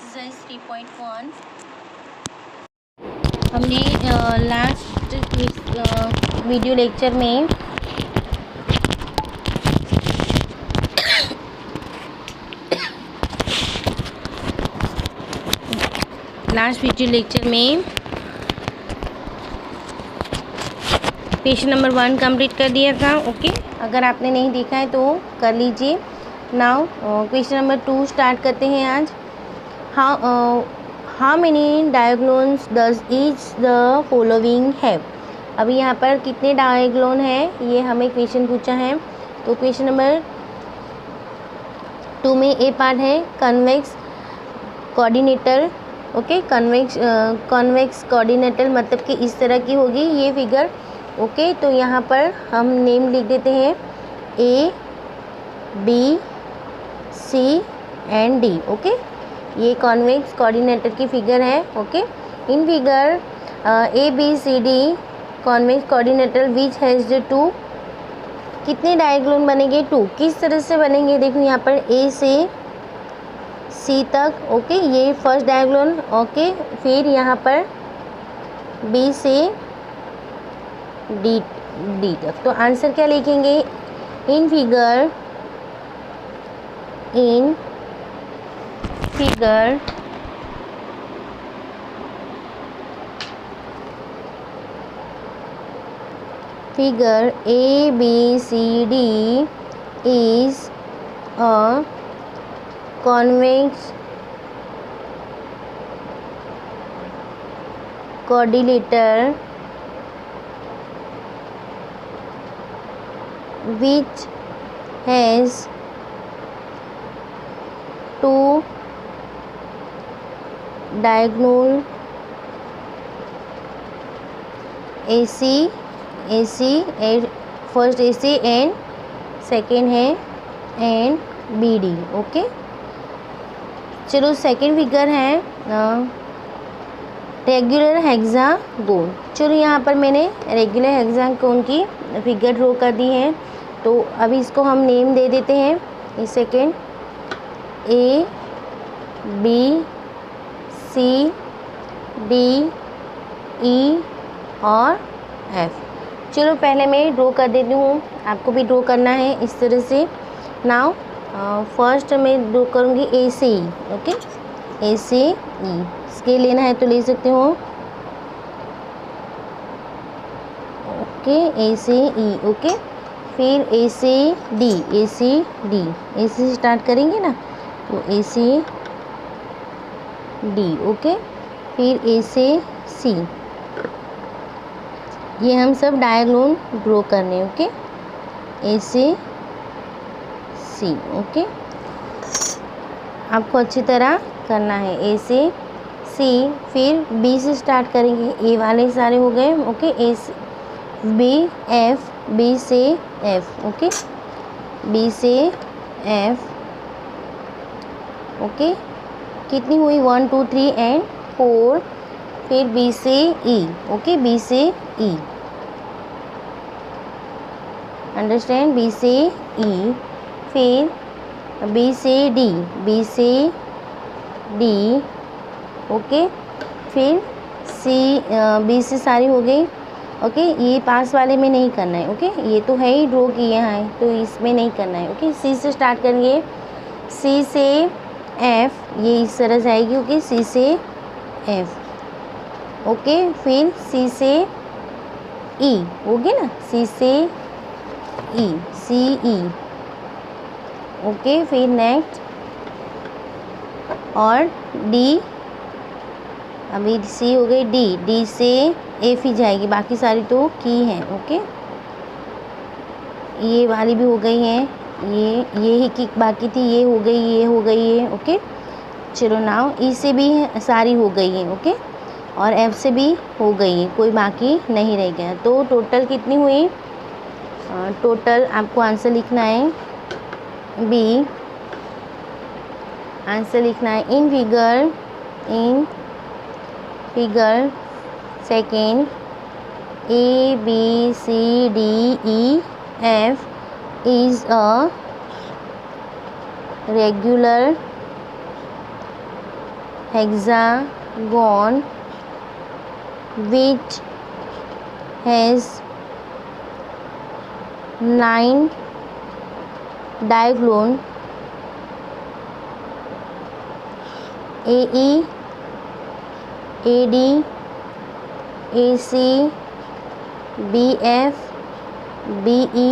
Exercise 3.1 हमने last video lecture में question number 1 complete कर दिया था। ओके, अगर आपने नहीं देखा है तो कर लीजिए। नाउ क्वेश्चन नंबर 2 स्टार्ट करते हैं आज। How many diagonals does each the following have. अभी यहाँ पर कितने डायगोनल हैं ये हमें क्वेश्चन पूछा है। तो क्वेश्चन नंबर 2 में ए पार्ट है convex coordinator. Okay, convex coordinator मतलब कि इस तरह की होगी ये फिगर। ओके, तो यहाँ पर हम नेम लिख देते हैं A B C and D. Okay, ये कॉन्वेक्स कोऑर्डिनेटर की फिगर है। Okay, in figure A B C D convex coordinator which has 2 कितने डायगोनल बनेंगे 2। किस तरह से बनेंगे देखो यहाँ पर ए से सी तक। ओके, ये फर्स्ट डायगोनल। ओके, फिर यहाँ पर बी से डी तक। तो आंसर क्या लिखेंगे in figure A B C D is a convex quadrilateral which has 2 diagonal AC first AC and second है एंड BD। ओके, चलो सेकेंड फिगर है रेगुलर हेक्सागोन। चलो यहाँ पर मैंने रेगुलर हेक्सागोन की फिगर ड्रॉ कर दी है। तो अभी इसको हम नेम दे देते हैं। इस second A B C D E और F। चलो पहले मैं ड्रॉ कर देती हूँ, आपको भी ड्रॉ करना है इस तरह से। नाउ फर्स्ट मैं ड्रॉ करूँगी ए से ई। ओके, ए से ई स्केल लेना है तो ले सकते हो। ओके, ए से ई। ओके, फिर ए से डी से स्टार्ट करेंगे ना, तो ए से डी। ओके, फिर ए से सी। ये हम सब डायगोनल ड्रॉ करने। ओके, ए से सी। ओके, आपको अच्छी तरह करना है ए से सी। फिर बी से स्टार्ट करेंगे, ए वाले सारे हो गए। ओके, ए से बी एफ, बी से एफ। ओके, बी से एफ। ओके, कितनी हुई 1 2 3 एंड 4। फिर बी से ई। ओके, बी से ई, अंडरस्टैंड, बी से ई। फिर बी से डी, ओके, फिर सी बी से सारी हो गई। ओके, ये पास वाले में नहीं करना है। ओके, ये तो है ही ड्रॉ किए हैं तो इसमें नहीं करना है। ओके, सी से स्टार्ट करेंगे, सी से एफ, ये इस तरह से आएगी। ओके, सी से एफ। ओके, फिर सी से ई होगी ना, सी से ई, सी ई। ओके, फिर नेक्स्ट और डी, अभी सी हो गई, डी से एफ ही जाएगी, बाकी सारी तो की हैं। ओके, ये वाली भी हो गई हैं, ये ही की बाकी थी, ये हो गई है। ओके, चलो नाउ ई से भी सारी हो गई हैं। ओके, और एफ से भी हो गई है, कोई बाकी नहीं रह गया। तो टोटल कितनी हुई, टोटल आपको आंसर लिखना है बी, आंसर लिखना है in figure second A B C D E F is a regular hexagon which has 9 diagonal AE, AD, AC, BF, BE,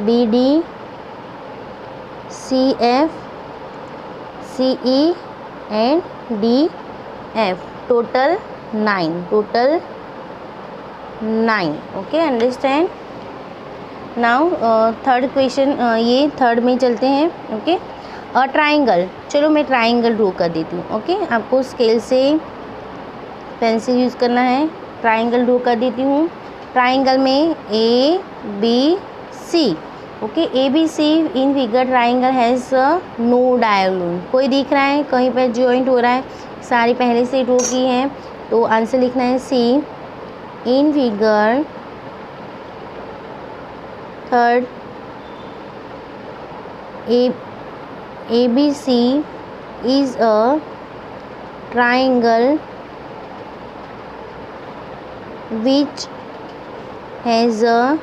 BD, CF, CE and DF. Total 9. Okay, understand? Now third question, ये third में चलते हैं. Okay, और triangle. चलो मैं triangle draw कर देती हूँ. ओके, आपको स्केल से पेंसिल यूज़ करना है. ट्राइंगल ड्रॉ कर देती हूँ. ट्राइंगल में A B C. Okay, A B C in figure triangle has no diagonal. कोई दिख रहा है कहीं पर जॉइंट हो रहा है? सारी पहले से ड्रॉ की हैं, तो आंसर लिखना है C. In figure third ABC is a triangle which has a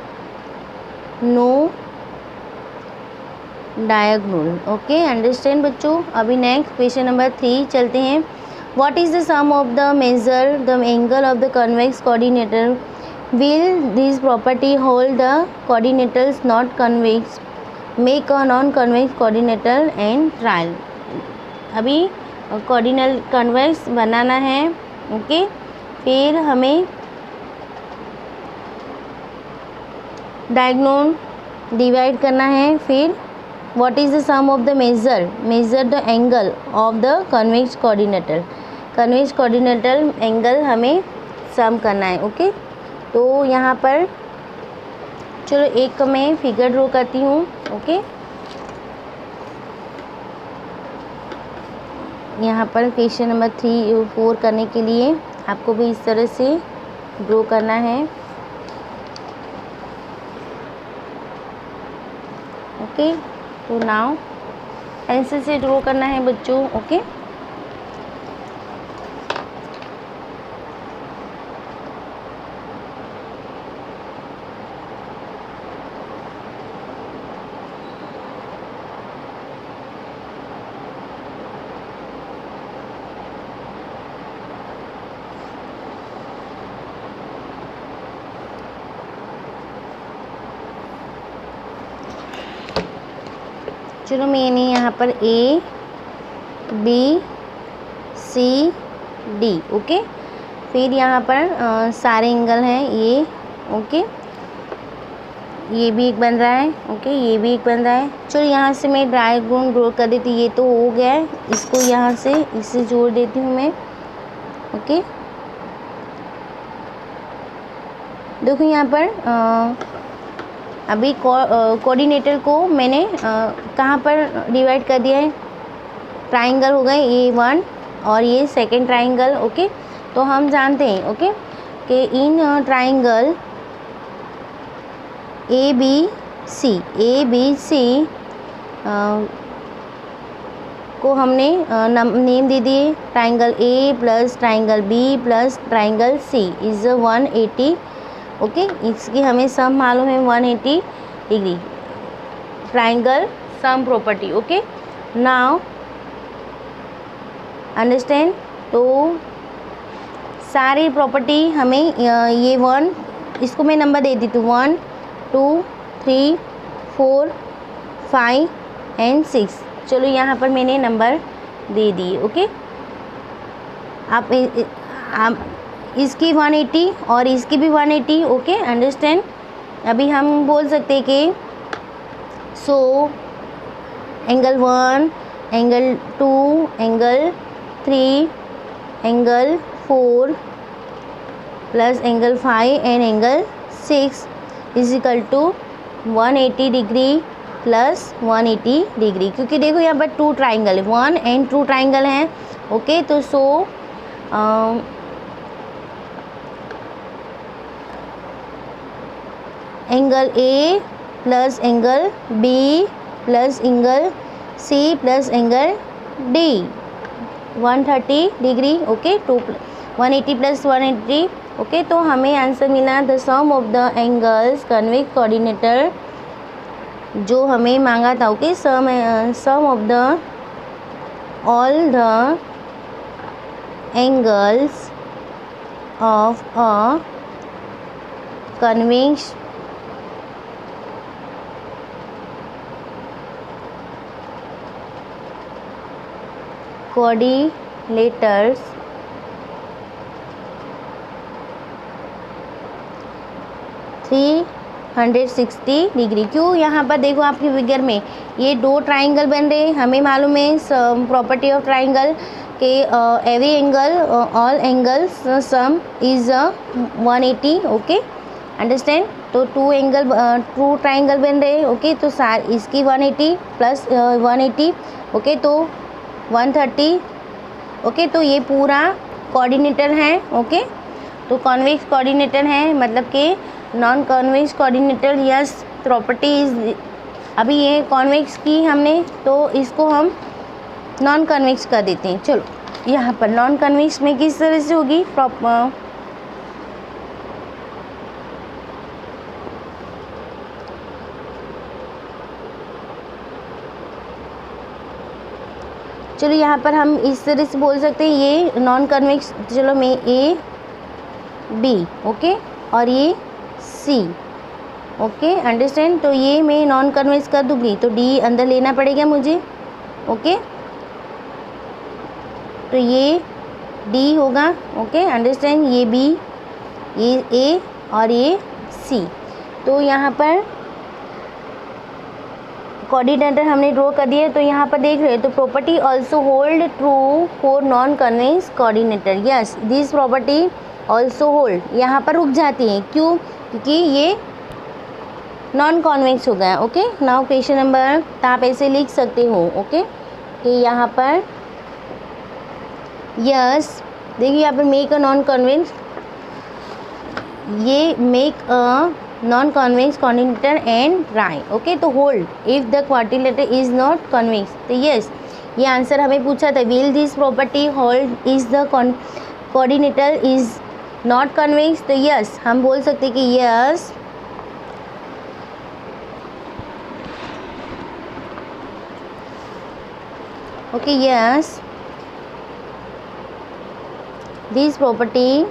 no diagonal. Okay, understand बच्चों. अभी नेक्स्ट क्वेश्चन नंबर 3 चलते हैं. What is the sum of the major the angle of the convex coordinator? Will this property hold the coordinators not convex? Make a non convex coordinator and trial. अभी coordinal convex बनाना है. Okay, फिर हमें diagonal divide करना है. फिर what is the sum of the major the angle of the convex coordinator. Convex coordinator angle हमें sum करना है. ओके, तो यहाँ पर चलो एक मैं फिगर ड्रॉ करती हूँ. ओके, यहाँ पर क्वेश्चन नंबर 3-4 करने के लिए आपको भी इस तरह से ड्रॉ करना है. ओके, तो नाउ पेंसिल से ड्रॉ करना है बच्चों. ओके, चलो मैंने यहाँ पर A B C D. Okay, फिर यहाँ पर सारे एंगल हैं ये. ओके, ये भी एक बन रहा है. ओके, ये भी एक बन रहा है. चलो यहाँ से मैं डायगोनल ड्रॉ कर देती. ये तो हो गया है, इसको यहाँ से इससे जोड़ देती हूँ मैं. ओके, देखो यहाँ पर अभी कोऑर्डिनेटर को मैंने कहाँ पर डिवाइड कर दिया है? ट्राइंगल हो गए A1 और ये सेकंड ट्राइंगल. ओके, तो हम जानते हैं ओके कि इन ट्राइंगल ए बी सी को हमने नेम दे दिए. Triangle A plus triangle B plus triangle C is 180. Okay, इसकी हमें सम मालूम है 180 डिग्री. ट्राइंगल सम प्रॉपर्टी. Okay, now understand. तो सारी प्रॉपर्टी हमें ये 1, इसको मैं नंबर दे दी. तो 1 2 3 4 5 एंड 6. चलो यहाँ पर मैंने नंबर दे दिए. ओके, आप इसकी 180 और इसकी भी 180. Okay, understand. अभी हम बोल सकते हैं कि so angle 1, angle 2, angle 3, angle 4 plus angle 5 and angle 6 is equal to 180 degree plus 180 degree. क्योंकि देखो यहाँ पर 2 ट्राइंगल है, 1 एंड 2 ट्राइंगल हैं. ओके, तो so angle A plus angle B plus angle C plus angle D 130 degree, okay, 180 plus 180, okay. तो हमें answer मिला the sum of the angles convex coordinator जो हमें मांगा था, okay. Sum of the all the angles of a convex coordinators three 160 degree. क्यों, यहाँ पर देखो आपकी फिगर में ये दो ट्राइंगल बन रहे हैं। हमें मालूम है प्रॉपर्टी ऑफ ट्राइंगल के every angle all angles sum is 180, okay, understand. तो टू ट्राइंगल बन रहे हैं, ओके। तो इसकी 180 प्लस 180, ओके, तो 130, ओके। तो ये पूरा कोऑर्डिनेटर है, ओके। तो कॉन्वेक्स कोऑर्डिनेटर है, मतलब कि non convex coordinator, yes, property is, अभी ये कॉन्वेक्स की हमने, तो इसको हम नॉन कॉन्वेक्स कर देते हैं। चलो यहाँ पर नॉन कॉन्वेक्स में किस तरह से होगी चलो यहाँ पर हम इस तरह से बोल सकते हैं, ये नॉन कॉन्वेक्स, चलो मैं ए बी, ओके, और ये सी, ओके, अंडरस्टैंड। तो ये मैं नॉन कन्वेक्स कर दूँगी तो डी अंदर लेना पड़ेगा मुझे, ओके। तो ये डी होगा, ओके, अंडरस्टैंड। ये बी, ये ए और ये सी। तो यहाँ पर कोऑर्डिनेटर हमने ड्रॉ कर दिया। तो यहाँ पर देख रहे हो, तो property also hold true for non convex coordinator, yes, this property also hold, यहाँ पर रुक जाती हैं। क्यों, क्योंकि ये नॉन कॉन्वेक्स हो गया, ओके। नाउ क्वेश्चन नंबर, तो आप ऐसे लिख सकते हो, ओके, कि यहाँ पर यस, देखिए यहाँ पर मेक अ नॉन कॉन्वेक्स, ये make a non convex coordinator and right, okay. तो hold if the coordinator is not convex, तो यस, ये आंसर हमें पूछा था, will this property hold is the coordinator is not convex, तो yes, हम बोल सकते कि yes, okay, yes, this property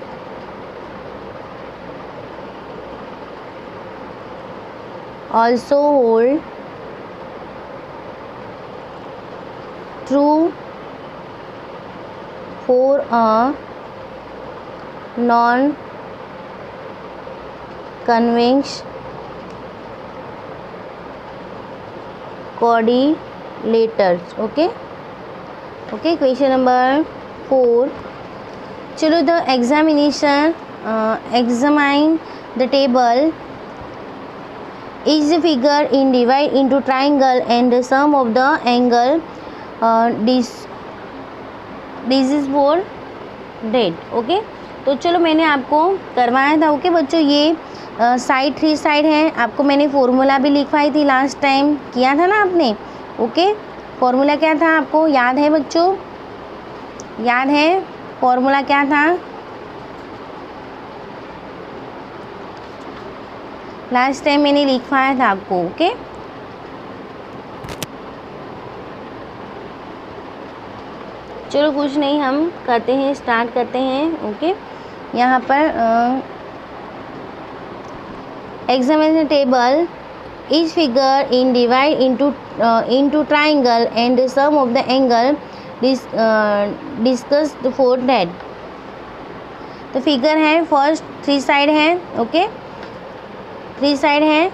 also hold true for a non convex coordinators, okay, okay। Question number 4, चलो the examination examine the table is the figure in divide into triangle and the sum of the angle this is for that, okay. तो चलो मैंने आपको करवाया था, okay बच्चों, ये side 3 side है, आपको मैंने फॉर्मूला भी लिखवाई थी, लास्ट टाइम किया था ना आपने, ओके। फॉर्मूला क्या था आपको याद है बच्चों, याद है फॉर्मूला क्या था, लास्ट टाइम मैंने लिखवाया था आपको, ओके। चलो कुछ नहीं, हम करते हैं, स्टार्ट करते हैं, ओके। यहाँ पर examination table is figure in divide into triangle and the sum of the angle discussed for that. तो फिगर है, फर्स्ट 3 साइड है, ओके, 3 साइड है,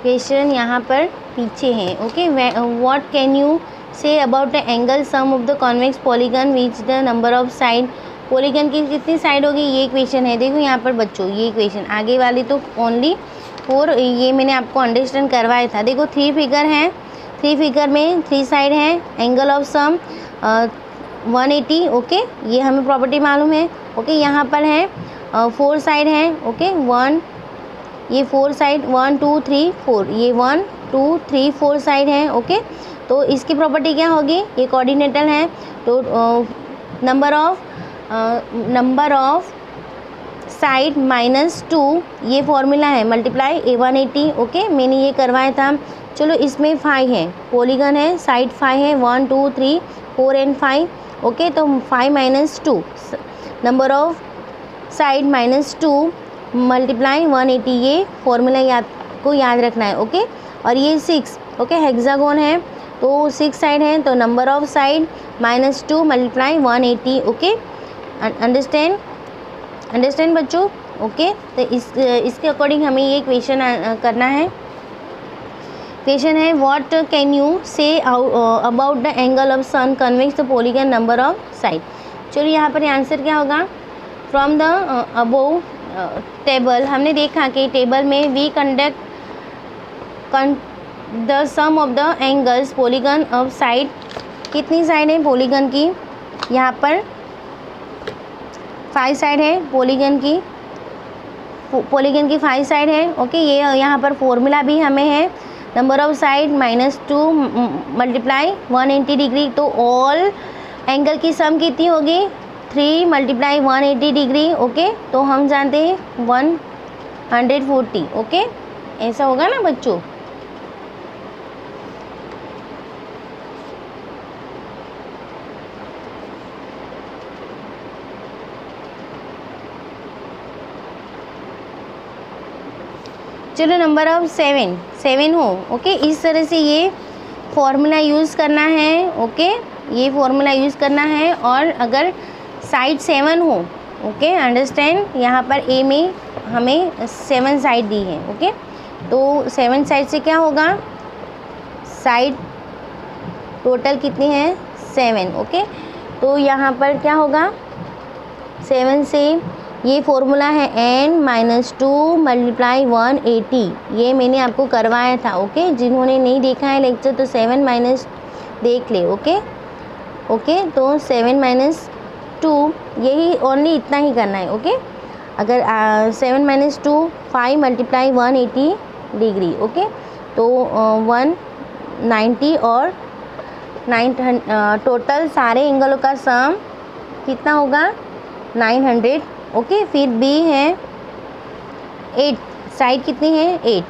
क्वेश्चन यहाँ पर पीछे है, okay. What can you say about the angle sum of the convex polygon which the number of side, polygon की कितनी साइड होगी, ये क्वेश्चन है। देखो यहाँ पर बच्चों, ये क्वेश्चन आगे वाली तो ओनली 4, ये मैंने आपको अंडरस्टैंड करवाया था। देखो 3 फिगर हैं, 3 फिगर में 3 साइड हैं, एंगल ऑफ सम 180, ओके, ये हमें प्रॉपर्टी मालूम है, ओके। यहाँ पर है 4 साइड हैं, ओके, 1, ये 4 साइड 1 2 3 4, ये 1 2 3 4 साइड हैं, ओके। तो इसकी प्रॉपर्टी क्या होगी, ये कोऑर्डिनेटल है, तो नंबर ऑफ साइड -2, ये फॉर्मूला है, मल्टीप्लाई A180, ओके, मैंने ये करवाया था। चलो इसमें 5 है, पॉलीगन है, साइड 5 है, 1 2 3 4 एंड 5, ओके। तो 5 - 2 नंबर ऑफ साइड -2 मल्टीप्लाई 180, ये फॉर्मूला को याद रखना है, ओके। और ये 6, ओके, हेक्सागोन है, तो 6 साइड है, तो number of side -2 multiply 180, okay. Understand बच्चों, ओके। तो इसके अकॉर्डिंग हमें ये क्वेश्चन करना है। क्वेश्चन है what can you say about the angle of sum convex the polygon number of side. चलिए यहाँ पर आंसर क्या होगा, फ्रॉम द अबोव टेबल, हमने देखा कि टेबल में we conduct the sum of the angles polygon of side, कितनी साइड है पॉलीगन की, यहाँ पर 5 साइड है पॉलीगन की 5 साइड है, ओके। ये यहाँ पर फॉर्मूला भी हमें है, number of side -2 multiply 180 degree, तो ऑल एंगल की सम कितनी होगी, 3 मल्टीप्लाई 180 डिग्री, ओके। तो हम जानते हैं 140, ओके, ऐसा होगा ना बच्चों। चलो नंबर ऑफ 7 हो, ओके। इस तरह से ये फॉर्मूला यूज़ करना है, ओके, ये फॉर्मूला यूज़ करना है। और अगर साइड 7 हो, ओके, अंडरस्टैंड, यहाँ पर ए में हमें 7 साइड दी है, ओके। तो 7 साइड से क्या होगा, साइड टोटल कितनी है 7, ओके। तो यहाँ पर क्या होगा, 7 से ये फॉर्मूला है n-2 मल्टीप्लाई 180, ये मैंने आपको करवाया था, ओके। जिन्होंने नहीं देखा है लेक्चर तो 7 माइनस देख ले, ओके, ओके। तो 7 - 2, यही ओनली इतना ही करना है, ओके। अगर 7 - 2 5 मल्टीप्लाई 180 डिग्री, ओके। तो 190 और 900 टोटल सारे एंगलों का सम कितना होगा 900, ओके। फिर बी है 8, साइड कितनी है 8,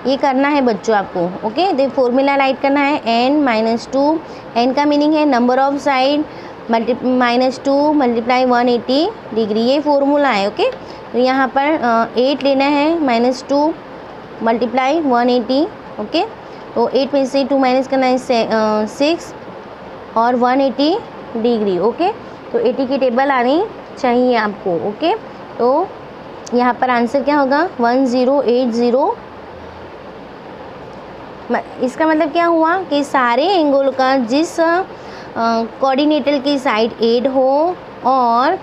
ये करना है बच्चों आपको, ओके। तो फॉर्मूला राइट करना है n-2, n का मीनिंग है number of side -2 multiply 180 degree, ये फॉर्मूला है, ओके। तो यहाँ पर 8 लेना है -2 मल्टीप्लाई 180, ओके। तो 8 में से 2 माइनस करना है 6 और 180 डिग्री, ओके। तो 80 की टेबल आनी चाहिए आपको, ओके। तो यहाँ पर आंसर क्या होगा 1080। इसका मतलब क्या हुआ कि सारे एंगल का जिस कोऑर्डिनेटर की साइड 8 हो और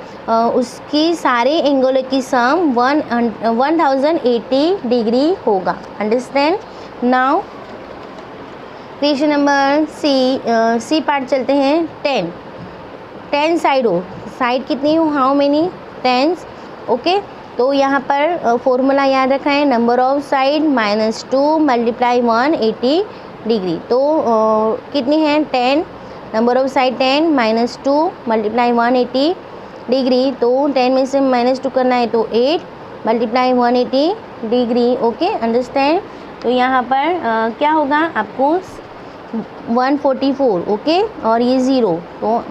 उसकी सारे एंगल की सम 1080 डिग्री होगा। Understand. Now question number C part चलते हैं। 10 साइड हो, साइड कितनी हो, हाउ मेनी 10, ओके। तो यहाँ पर फॉर्मूला याद रखना है, number of side -2 multiply 180 degree. तो कितनी है 10, number of side 10 -2 multiply 180 degree. तो 10 में से -2 करना है तो 8 मल्टीप्लाई 180 डिग्री, ओके। अंडरस्टैंड। तो यहाँ पर क्या होगा आपको 144, ओके। और ये 0, तो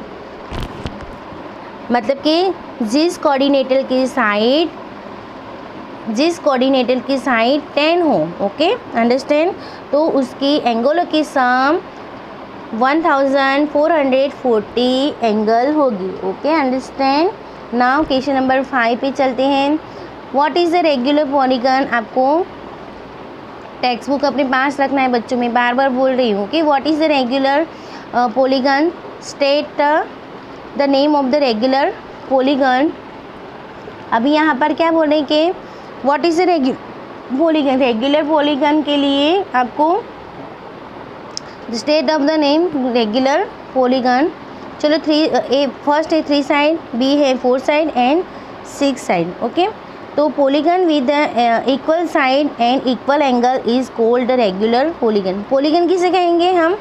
मतलब कि जिस कोऑर्डिनेटर की साइड 10 हो, ओके, अंडरस्टैंड, तो उसकी एंगलों की सम 1440 एंगल होगी, okay, understand. Now question number 5 पे चलते हैं। What is the regular polygon. आपको टेक्स्ट बुक अपने पास रखना है बच्चों, मैं बार बार बोल रही हूँ कि what is the regular polygon, state the name of the regular polygon. अभी यहाँ पर क्या बोल रहे हैं कि what is the regular polygon. Regular polygon के लिए आपको state of the name regular polygon. चलो फर्स्ट है 3 साइड, बी है 4 साइड एंड 6 साइड। ओके, तो polygon with equal side and equal angle is called regular polygon. Polygon किसे कहेंगे हम?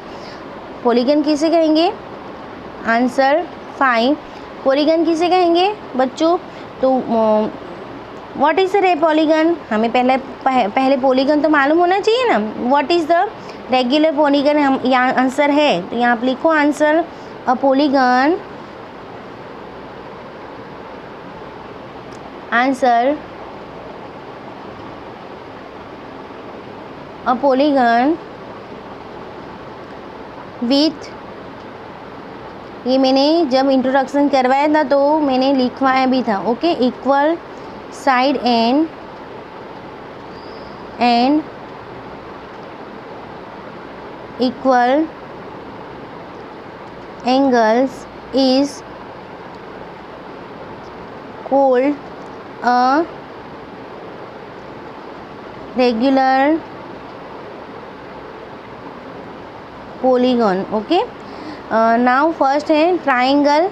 पॉलीगन किसे कहेंगे? आंसर 5। पॉलीगन किसे कहेंगे बच्चों? तो व्हाट इज़ द पॉलीगन? हमें पहले पॉलीगन तो मालूम होना चाहिए ना। What is the regular polygon? हम यहाँ आंसर है, तो यहाँ आप लिखो answer. A polygon, answer a polygon with, ये मैंने जब इंट्रोडक्शन करवाया था तो मैंने लिखवाया भी था। Okay, equal side and equal angles is called a regular polygon. Okay, now first है ट्राइंगल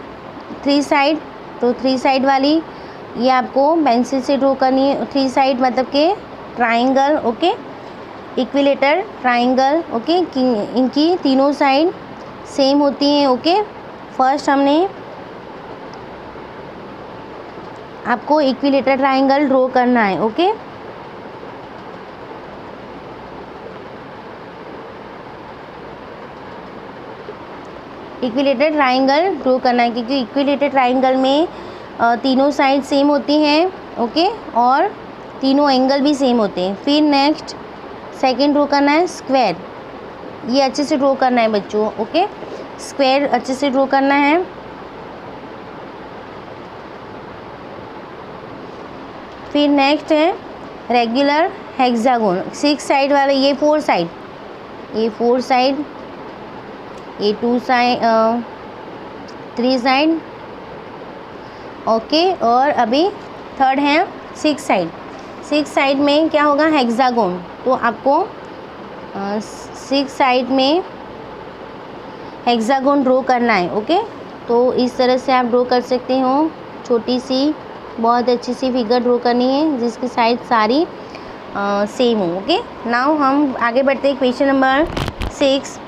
3 साइड। तो 3 साइड वाली ये आपको पेंसिल से ड्रॉ करनी है। 3 साइड मतलब के triangle. Okay, equilateral triangle. Okay, इनकी तीनों साइड सेम होती हैं। ओके, फर्स्ट हमने आपको इक्विलेटर ट्राइंगल ड्रॉ करना है। ओके, इक्विलेटर ट्राइंगल ड्रॉ करना है क्योंकि इक्विलेटर ट्राइंगल में तीनों साइड सेम होती हैं। ओके, और तीनों एंगल भी सेम होते हैं। फिर नेक्स्ट सेकंड ड्रॉ करना है स्क्वायर। ये अच्छे से ड्रॉ करना है बच्चों। ओके, स्क्वायर अच्छे से ड्रॉ करना है। फिर नेक्स्ट है रेगुलर हेक्सागोन 6 साइड वाला। ये 4 साइड, ये 4 साइड, ये 2 साइड, 3 साइड। ओके, और अभी थर्ड है 6 साइड। 6 साइड में क्या होगा? हेक्सागोन। तो आपको 6 साइड में हेक्सागोन ड्रॉ करना है। ओके, तो इस तरह से आप ड्रॉ कर सकते हो। छोटी सी बहुत अच्छी सी फिगर ड्रॉ करनी है जिसकी साइड सारी सेम हो। ओके, नाउ हम आगे बढ़ते हैं। Question number 6,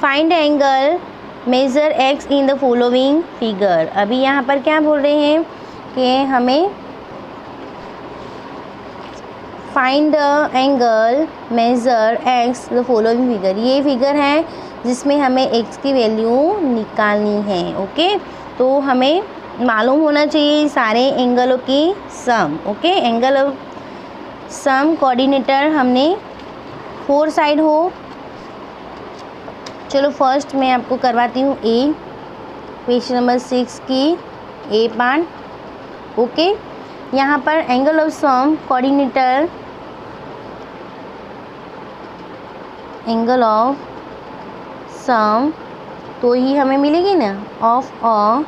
find angle measure x in the following figure. अभी यहाँ पर क्या बोल रहे हैं कि हमें find the angle measure x the following figure. ये फिगर है जिसमें हमें एक्स की वैल्यू निकालनी है। ओके, तो हमें मालूम होना चाहिए सारे एंगलों की sum. Okay, angle of sum coordinator हमने 4 साइड हो। चलो फर्स्ट मैं आपको करवाती हूँ ए, क्वेश्चन नंबर 6 की ए पार्ट। ओके, यहाँ पर angle of sum coordinator, angle of sum तो ही हमें मिलेगी ना, of a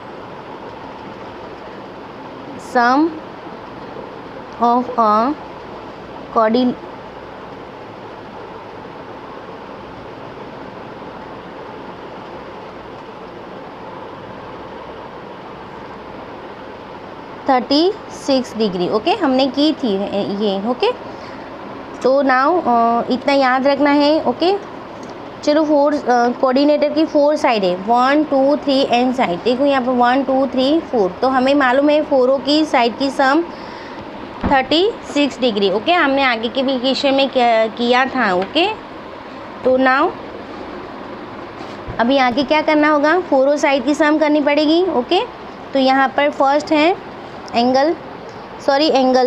sum of a coordinator 36 degree. Okay, हमने की थी ये। ओके, तो नाउ इतना याद रखना है। ओके, चलो 4 कोऑर्डिनेटर की 4 साइड है, 1 2 3 एंड साइड। देखो यहाँ पर 1 2 3 4, तो हमें मालूम है 4 की साइड की सम 36 डिग्री। ओके, हमने आगे के वेकेशन में किया था। ओके, तो नाउ अभी आगे क्या करना होगा? 4 साइड की सम करनी पड़ेगी। ओके, तो यहाँ पर फर्स्ट है एंगल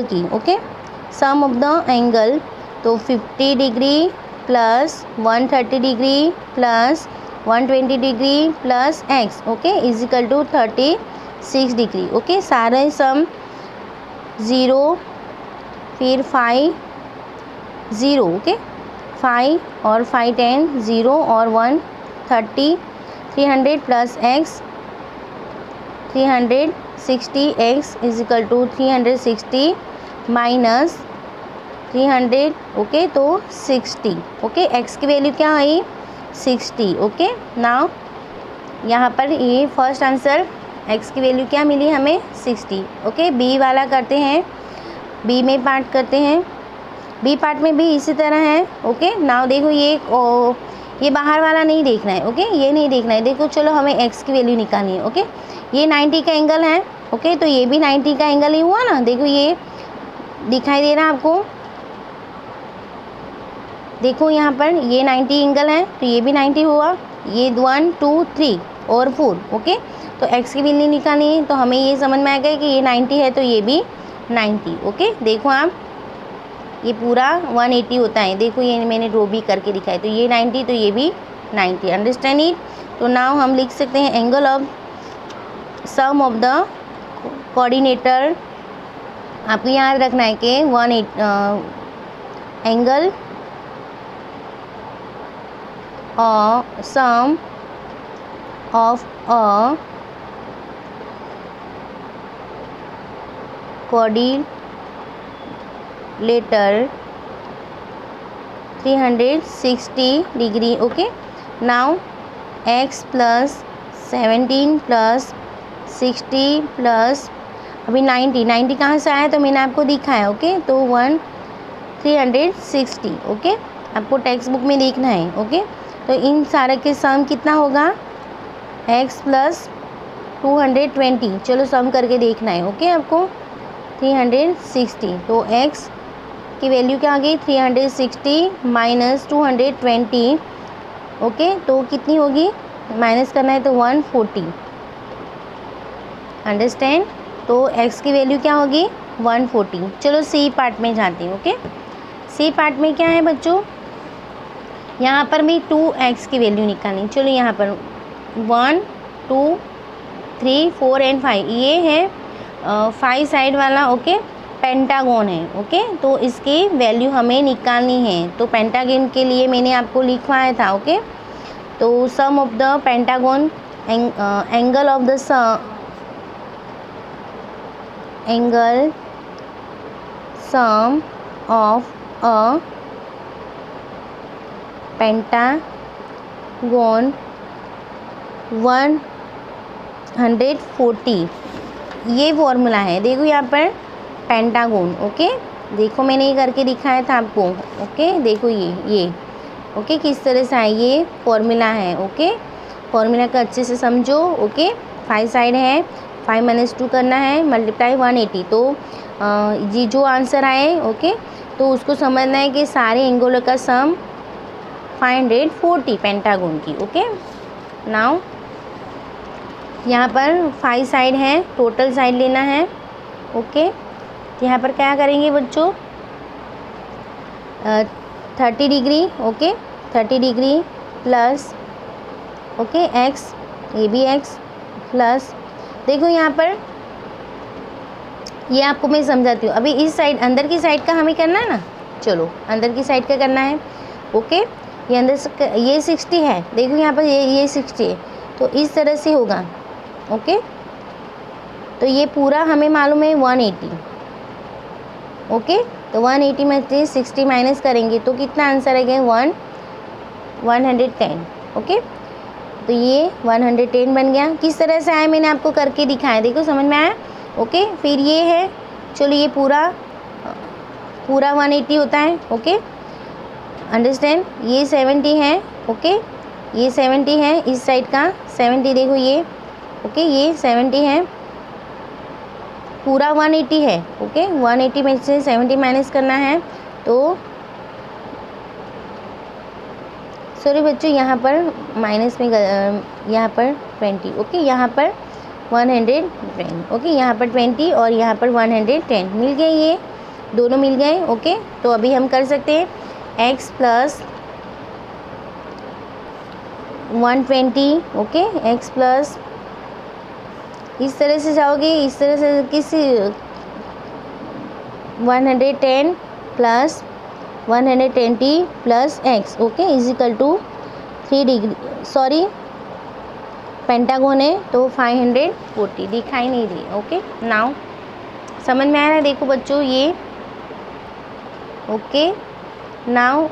की। Okay, sum of the angle, तो 50 degree plus 130 degree plus 120 degree plus x. Okay, is equal to 36 degree. Okay, सारे सम 0, फिर 5 0। ओके, 5 और 5 10 0 और 1 30, 300 plus x 360 x is equal to 360 minus 300। Okay, तो 60। ओके, एक्स की value क्या आई? 60। Okay, now यहाँ पर ये फर्स्ट आंसर x की वैल्यू क्या मिली हमें 60। ओके, बी वाला करते हैं, बी में पार्ट करते हैं। बी पार्ट में भी इसी तरह है। ओके, नाउ देखो ये बाहर वाला नहीं देखना है। ओके, ये नहीं देखना है। देखो चलो हमें x की वैल्यू निकालनी है। ओके, ये 90 का एंगल है। ओके, तो ये भी 90 का एंगल ही हुआ ना। देखो ये दिखाई दे रहा है आपको, देखो यहाँ पर ये 90 एंगल है, तो ये भी 90 हुआ। ये 1 2 3 और 4। ओके, तो x की वैल्यू निकालनी है, तो हमें ये समझ में आ गया कि ये 90 है तो ये भी 90। ओके, देखो आप, ये पूरा 180 होता है। देखो ये मैंने ड्रॉ भी करके दिखाया, तो ये 90 तो ये भी 90। Understand it. तो नाउ हम लिख सकते हैं angle of sum of the coordinator. आपको याद रखना है कि एंगल और sum of a coordinator 360 degree. Okay, now x plus 17 plus 60 plus अभी 90 कहाँ से आया तो मैंने आपको दिखाया। ओके, तो 360। ओके, आपको टेक्स्ट बुक में देखना है। ओके, तो इन सारे के सम कितना होगा x प्लस 220। चलो सम करके देखना है। ओके, आपको 360, तो x की वैल्यू क्या आ गई 360 माइनस 220। ओके, तो कितनी होगी, माइनस करना है तो 140। अंडरस्टैंड। तो x की वैल्यू क्या होगी 140। चलो सी पार्ट में जाते हैं। ओके, सी पार्ट में क्या है बच्चों, यहाँ पर भी 2x की वैल्यू निकालनी। चलो यहाँ पर 1 2 3 4 एंड 5 ये है 5 साइड वाला। ओके, पेंटागन है। ओके, तो इसकी वैल्यू हमें निकालनी है। तो पेंटागन के लिए मैंने आपको लिखवाया था। ओके, तो sum of the pentagon, angle of the angle sum of a pentagon 140। ये फॉर्मूला है। देखो यहाँ पर पेंटागन। ओके, देखो मैंने ये करके दिखाया था आपको। ओके, देखो ये ओके किस तरह से है, ये फॉर्मूला है। ओके, फॉर्मूला का अच्छे से समझो। ओके, 5 साइड है, 5 माइनस 2 करना है, मल्टीप्लाई 180। तो ये जो आंसर आए ओके, तो उसको समझना है कि सारे एंगलों का सम 540 पेंटागन की। ओके, नाउ यहाँ पर 5 साइड है, टोटल साइड लेना है। ओके, यहाँ पर क्या करेंगे बच्चों 30 degree. Okay, 30 degree plus okay x, ये भी x प्लस, देखो यहाँ पर ये आपको मैं समझाती हूँ। अभी इस साइड अंदर की साइड का हमें करना है ना, चलो अंदर की साइड का करना है। ओके, ये अंदर से ये 60 है, देखो यहाँ पर ये 60 है, तो इस तरह से होगा। ओके, तो ये पूरा हमें मालूम है 180। ओके, तो 180 में से 60 माइनस करेंगे तो कितना आंसर है 110। ओके, तो ये 110 बन गया। किस तरह से आया मैंने आपको करके दिखाया, देखो समझ में आया। ओके, फिर ये है, चलो ये पूरा 180 होता है। Okay, understand. ये 70 है। ओके, ये 70 है, इस साइड का 70 देखो ये। ओके, ये 70 है, पूरा 180 है। ओके, 180 में से 70 माइनस करना है तो सॉरी बच्चों, यहाँ पर माइनस में यहाँ पर 20। ओके, यहाँ पर 110। ओके, यहाँ पर 20 और यहाँ पर 110 मिल गए, ये दोनों मिल गए। ओके, तो अभी हम कर सकते हैं x plus 120। Okay, x plus इस तरह से जाओगे, इस तरह से किसी 110 plus 120 plus x। Okay, is equal to 3 degree, sorry pentagon है तो 540 दिखाई नहीं दी। ओके, नाउ समझ में आ रहा है, देखो बच्चों ये। Okay, now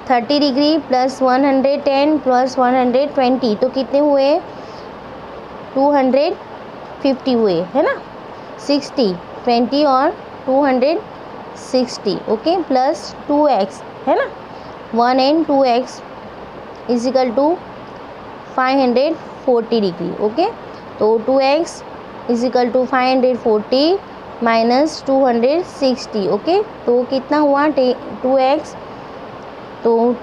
30 degree plus 110 plus 120, तो कितने हुए? 250 हुए, है ना। 60, 20 और 260, ओके, प्लस 2x, है ना। 1 and 2x is equal to 540 degree, okay. तो 2x is equal to 540 minus 260, okay. तो कितना हुआ? 2x, तो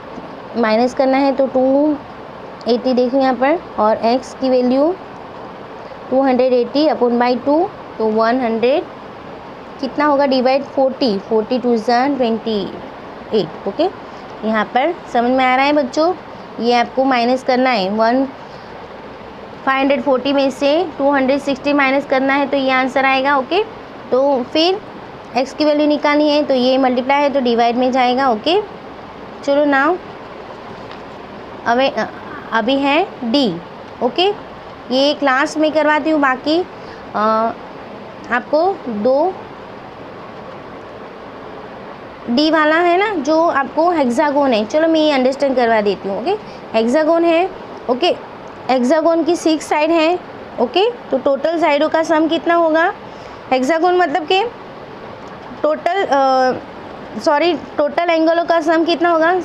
माइनस करना है तो 280 देखो यहाँ पर, और x की वैल्यू 280 अपॉन बाई 2, तो 100 कितना होगा? डिवाइड 40, 42 ज़ा 28, ओके। यहाँ पर समझ में आ रहा है बच्चों? ये आपको माइनस करना है, 540 में से 260 माइनस करना है, तो ये आंसर आएगा, ओके। तो फिर x की वैल्यू निकालनी है, तो ये मल्टीप्लाई है तो डिवाइड में जाएगा, ओके। चलो नाउ अभी है d, ओके। ये क्लास में करवाती हूँ, बाकी आपको 2 डी वाला है ना जो आपको हेक्सागोन है, चलो मैं ये अंडरस्टैंड करवा देती हूँ, ओके। हेक्सागोन है, ओके। हेक्सागोन की 6 साइड हैं, ओके। तो टोटल साइडों का सम कितना होगा? हेक्सागोन मतलब कि टोटल एंगलों का सम कितना होगा?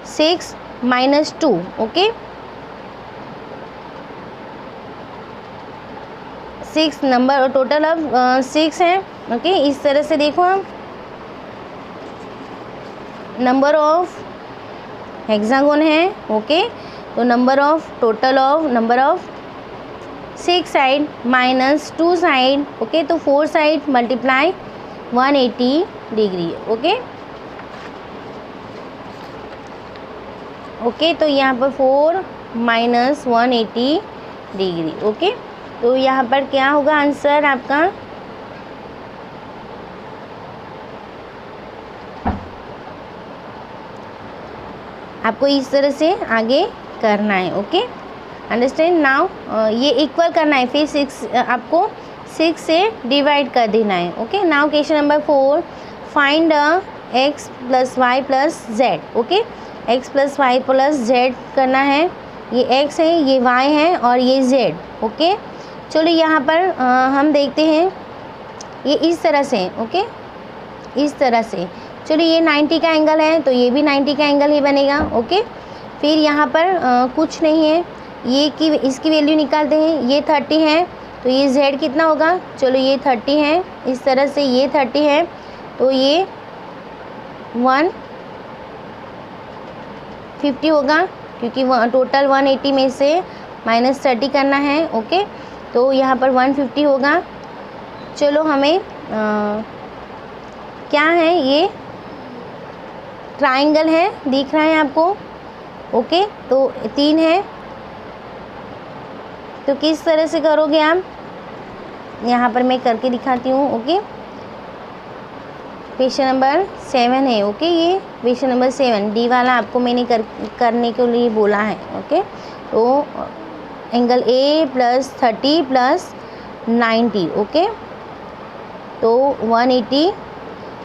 6 माइनस 2, ओके। 6 नंबर टोटल अब 6 है, ओके। इस तरह से देखो हम, नंबर ऑफ हेक्सागोन है, ओके। तो number of 6 side minus 2 side, okay. तो 4 side multiply 180 degree, okay. Okay, तो यहाँ पर 4 माइनस 180 डिग्री, ओके। तो यहाँ पर क्या होगा आंसर आपका? आपको इस तरह से आगे करना है, ओके। Understand now? ये इक्वल करना है, फिर 6 आपको 6 से डिवाइड कर देना है, okay. Now question number 4, find x plus y plus z, okay. x plus y plus z करना है, ये x है, ये y है और ये z, ओके। चलो यहाँ पर हम देखते हैं, ये इस तरह से, ओके, इस तरह से। चलो ये 90 का एंगल है, तो ये भी 90 का एंगल ही बनेगा, ओके। फिर यहाँ पर कुछ नहीं है, इसकी वैल्यू निकालते हैं, ये 30 है, तो ये z कितना होगा? चलो ये 30 है, इस तरह से ये 30 है, तो ये 150 होगा, क्योंकि टोटल 180 में से माइनस 30 करना है, ओके। तो यहाँ पर 150 होगा। चलो हमें क्या है, ये ट्राइंगल है, दिख रहा है आपको, ओके। तो 3 है, तो किस तरह से करोगे आप? यहाँ पर मैं करके दिखाती हूँ, ओके। क्वेश्चन नंबर 7 है, ओके। ये क्वेश्चन नंबर 7 डी वाला आपको मैंने करने के लिए बोला है, ओके। तो angle A plus 30 plus 90, okay. तो 180,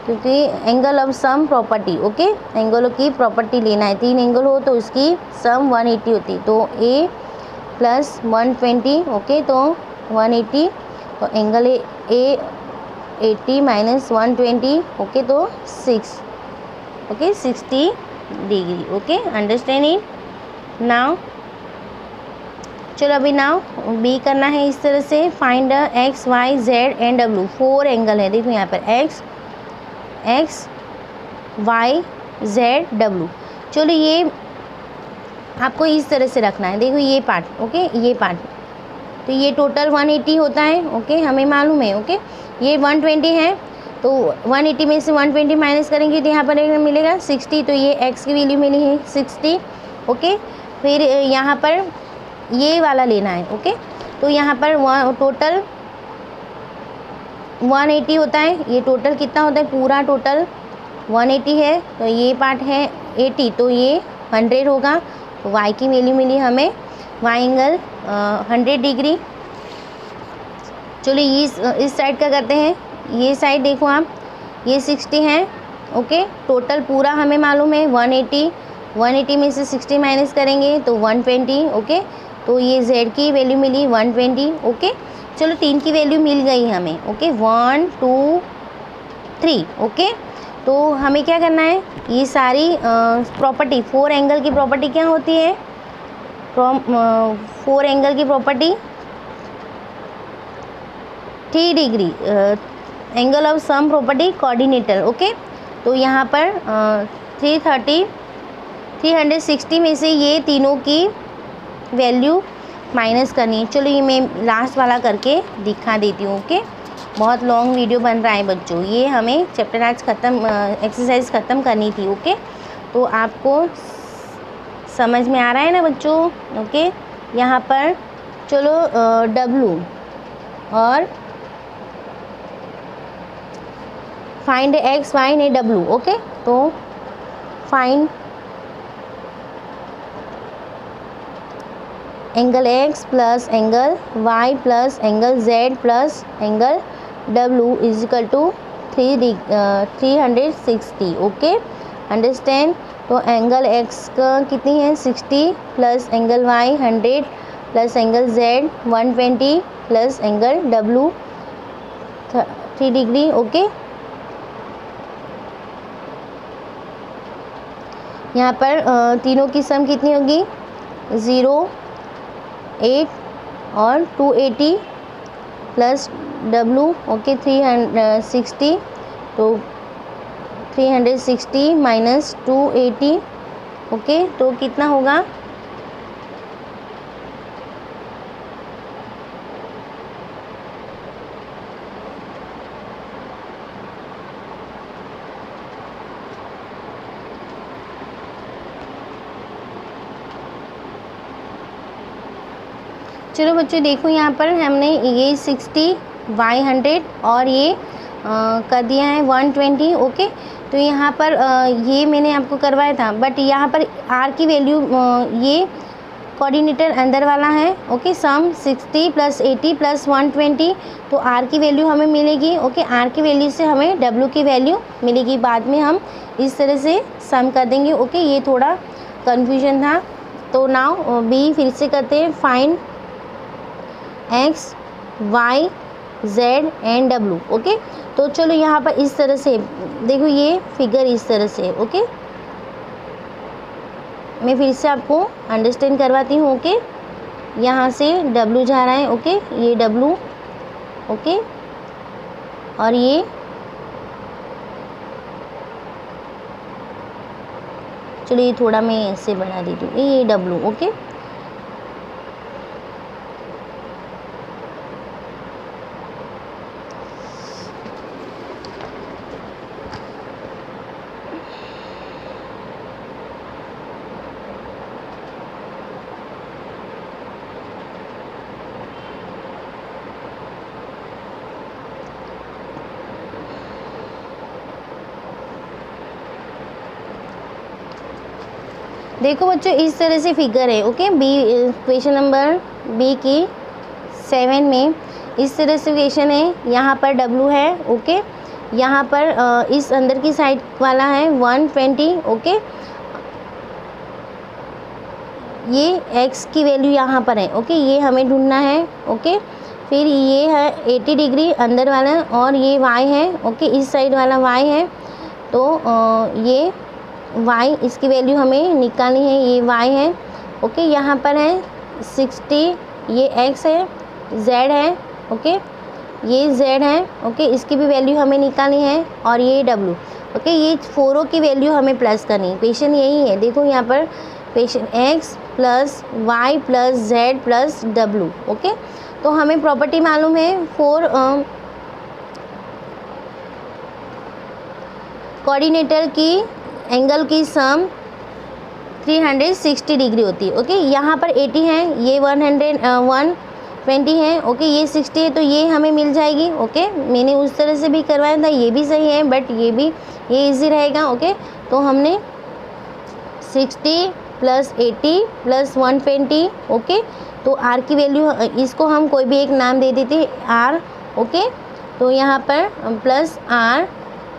क्योंकि angle of sum property, okay, एंगलों की प्रॉपर्टी लेना है। 3 एंगल हो तो उसकी सम 180 होती, तो A प्लस 120, ओके। तो 180, तो एंगल A 80 माइनस 120, ओके, तो 6, okay, 60 degree, okay. Understand it now? चलो अभी नाउ बी करना है इस तरह से, find x y z and w, 4 angle है, देखो यहाँ पर x y z w। चलो ये आपको इस तरह से रखना है, देखो ये पार्ट, ओके, ये पार्ट, तो ये टोटल 180 होता है, ओके, हमें मालूम है, ओके। ये 120 है, तो 180 में से 120 माइनस करेंगे तो यहाँ पर मिलेगा 60, तो ये x की वैल्यू मिली है 60, ओके। फिर यहाँ पर ये वाला लेना है, ओके। तो यहाँ पर टोटल 180 होता है, ये टोटल कितना होता है? पूरा टोटल 180 है, तो ये पार्ट है 80, तो ये 100 होगा। तो y की वैल्यू मिली हमें, y एंगल 100 डिग्री। चलो इस साइड का करते हैं, ये साइड देखो आप, ये 60 है, ओके। टोटल पूरा हमें मालूम है 180, 180 में से 60 माइनस करेंगे तो 120, ओके। तो ये z की वैल्यू मिली 120, ओके। चलो 3 की वैल्यू मिल गई हमें, ओके। 1 2 3, ओके। तो हमें क्या करना है, ये सारी प्रॉपर्टी 4 एंगल की प्रॉपर्टी क्या होती है, 4 एंगल की property 3 degree angle of sum property coordinator, okay. तो यहाँ पर 360 में से ये तीनों की वैल्यू माइनस करनी है। चलो ये मैं लास्ट वाला करके दिखा देती हूँ, ओके। बहुत लॉन्ग वीडियो बन रहा है बच्चों, ये हमें चैप्टर आज ख़त्म, एक्सरसाइज ख़त्म करनी थी, ओके। तो आपको समझ में आ रहा है ना बच्चों, ओके। यहाँ पर चलो W और फाइंड x y ने W, ओके। तो find angle x plus angle y plus angle z plus angle W is equal to 360, okay. Understand. तो एंगल x का कितनी है 60 plus angle y 100 plus angle z 120 plus angle W 3 degree, okay. यहाँ पर तीनों की सम कितनी होगी 0, 8 और 280 प्लस W, ओके 360। तो 360 माइनस 280, ओके। तो कितना होगा, चलो बच्चों देखो यहाँ पर हमने ये 60 y 100 और ये कर दिया है 120, ओके। तो यहाँ पर ये मैंने आपको करवाया था, बट यहाँ पर r की वैल्यू ये कोऑर्डिनेटर अंदर वाला है, ओके। सम 60 प्लस 80 प्लस 120, तो r की वैल्यू हमें मिलेगी, ओके। r की वैल्यू से हमें w की वैल्यू मिलेगी, बाद में हम इस तरह से सम कर देंगे, ओके। ये थोड़ा कन्फ्यूजन था। तो नाउ b फिर से करते हैं, find x y z and w, okay. तो चलो यहाँ पर इस तरह से देखो, ये फिगर इस तरह से, ओके। मैं फिर से आपको अंडरस्टैंड करवाती हूँ, ओके। यहाँ से w जा रहा है, ओके। ये w, ओके। और ये चलो ये थोड़ा मैं ऐसे बढ़ा देती हूँ, ये w, ओके। देखो बच्चों इस तरह से फिगर है, okay. B question number B की 7 में इस तरह से क्वेश्चन है। यहाँ पर W है, ओके। यहाँ पर इस अंदर की साइड वाला है 120, ओके। ये x की वैल्यू यहाँ पर है, ओके। ये हमें ढूंढना है, ओके। फिर ये है 80 डिग्री अंदर वाला, और ये y है, ओके। इस साइड वाला y है, तो ये y, इसकी वैल्यू हमें निकालनी है, ये y है, ओके। यहाँ पर है 60, ये x है, z है, ओके। ये z है, ओके। इसकी भी वैल्यू हमें निकालनी है, और ये w, ओके। ये 4 की वैल्यू हमें प्लस करनी है। क्वेश्चन यही है, देखो यहाँ पर question x plus y plus z plus w, okay. तो हमें प्रॉपर्टी मालूम है 4 कोऑर्डिनेटर की एंगल की सम 360 डिग्री होती है, ओके। यहाँ पर 80 है, ये 120 है, ओके। ये 60 है, तो ये हमें मिल जाएगी, ओके। मैंने उस तरह से भी करवाया था, ये भी सही है, बट ये इजी रहेगा, ओके। तो हमने 60 प्लस 80 प्लस 120, ओके। तो r की वैल्यू, इसको हम कोई भी एक नाम दे देते r, ओके। तो यहाँ पर plus r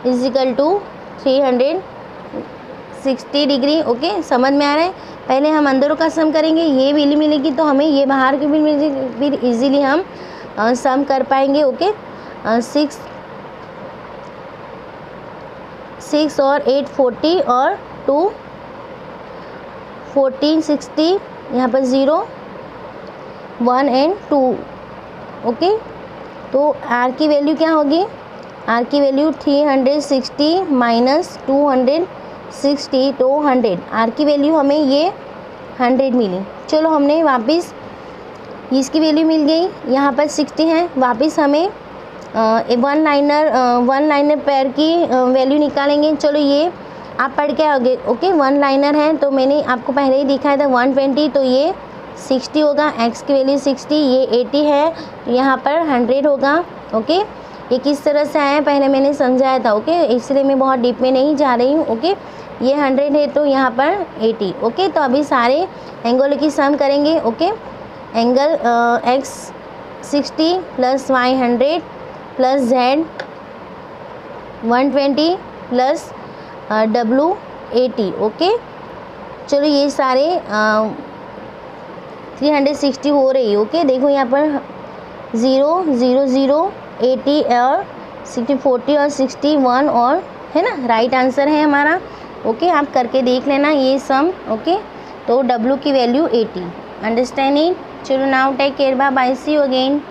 is equal to 360 degree. Okay, समझ में आ रहा है। पहले हम अंदरों का सम करेंगे, ये वैल्यू मिलेगी तो हमें ये बाहर की भी मिलेगी, फिर इजीली हम सम कर पाएंगे। ओके, 6 और 8 40 और 2 14 60, यहाँ पर 0 1 एंड 2। ओके, तो आर की वैल्यू क्या होगी? आर की वैल्यू 360 माइनस 260 तो 100। आर की वैल्यू हमें ये 100 मिली। चलो, हमने वापस इसकी वैल्यू मिल गई, यहाँ पर 60 है। वापस हमें वन लाइनर पैर की वैल्यू निकालेंगे। चलो, ये आप पढ़ के आओगे। ओके, वन लाइनर है तो मैंने आपको पहले ही दिखाया था 120, तो ये 60 होगा। एक्स की वैल्यू 60, ये 80 है तो यहाँ पर 100 होगा। ओके, ये किस तरह से आया पहले मैंने समझाया था। ओके, इसलिए मैं बहुत डीप में नहीं जा रही हूँ। ओके, ये 100 है तो यहाँ पर 80। ओके, तो अभी सारे एंगल की सम करेंगे। Okay, angle x 60 plus y 100 plus z 120 plus W 80। Okay, चलो, ये सारे 360 हो रही है। ओके, देखो यहाँ पर 0 0 0 80 और 60 40 और 61 और है ना, राइट आंसर है हमारा। ओके, आप करके देख लेना ये सम। ओके, तो W की वैल्यू 80। Understand it? चलो, now take care, bye bye, see you again.